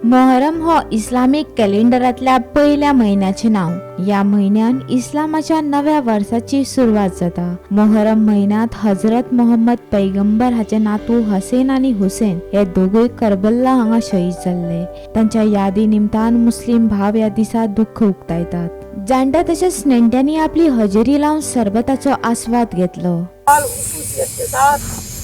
मोहरम हो इस्लामिक कॅलेंडरांतल्या पहिल्या म्हयन्याचे नाव। या म्हयन्यान इस्लामाच्या नव्या वर्साची सुरवात जाता। मोहरम म्हयन्यात हजरत मोहम्मद पैगंबर हाचे नातू हसेन आणि हुसेन हे दोघूय करबल्ला हांगा शहीद जाल्ले। तांच्या यादी निमतान मुस्लिम भाव या दिसा दुःख उक्तायतात। जाणटे तशेंच नेण्ट्यांनी आपली हजेरी लावन सरबताचो आस्वाद घेतलो।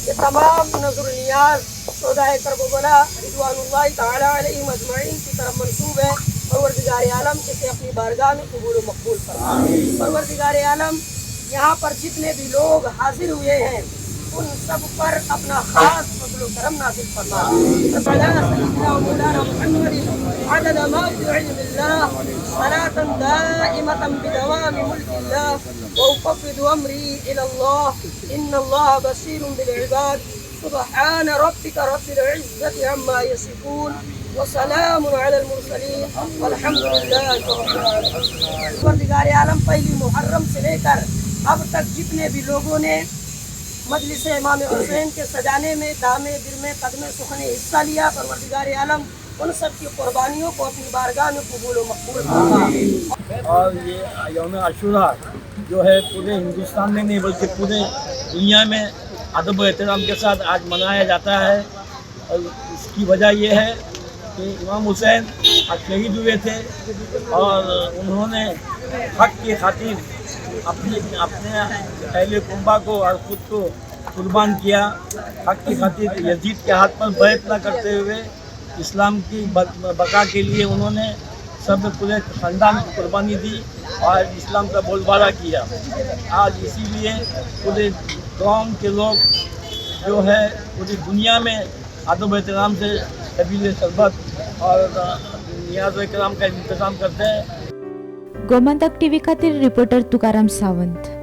ये तमाम नज़र नियाज सौदाए करबला रिदवानुल्लाह ताला अलैहिम अजमईन की तरफ मंसूब है। परवरदिगार आलम इसे अपनी बारगाह में कबूल व मकबूल फरमाए। परवरदिगार आलम यहाँ पर जितने भी लोग हाजिर हुए हैं उन सब पर अपना खास फजल व करम नाज़िल फरमाए। सल्लल्लाहु मौलाना मुहम्मद अदद मा फी इल्मिल्लाह सलातन दाइमतन बिदवामी मुल्किल्लाह व उफ़व्विदु अमरी इलल्लाह इन्नल्लाह बसीरुन बिल इबाद। सुब्हान रब्बिका रब्बिल इज़्ज़ति अम्मा यसिफून व सलामुन अलल मुरसलीन वल्हम्दुलिल्लाहि रब्बिल आलमीन। परवरदिगार आलम पहली मुहर्रम से लेकर अब तक जितने भी लोगों ने मजलिस इमाम हुसैन के सजाने में दामे दिरमे कदमे सुखने हिस्सा लिया, परवरदिगार आलम उन सब की कुर्बानियों को अपनी बारगाह में कबूल व मकबूल फरमाए। और ये यौम आशूरा जो है पूरे हिंदुस्तान में नहीं बल्कि पूरे दुनिया में अदब एहतराम के साथ आज मनाया जाता है। और इसकी वजह ये है कि इमाम हुसैन आज शहीद हुए थे और उन्होंने हक की खातिर अपने अहले कुंबा को और ख़ुद को कुर्बान किया। हक की खातिर यजीद के हाथ पर बैत न करते हुए इस्लाम की बका के लिए उन्होंने सब पूरे ख़ानदान को कुर्बानी दी और इस्लाम का बोलबाला किया। आज इसीलिए पूरे गाँव के लोग जो है पूरी दुनिया में अदब एहतराम से कबीले शरबत और नियाज़ इकराम का इंतज़ाम करते हैं। गोमंतक टीव्ही खातीर रिपोर्टर तुकाराम सावंत।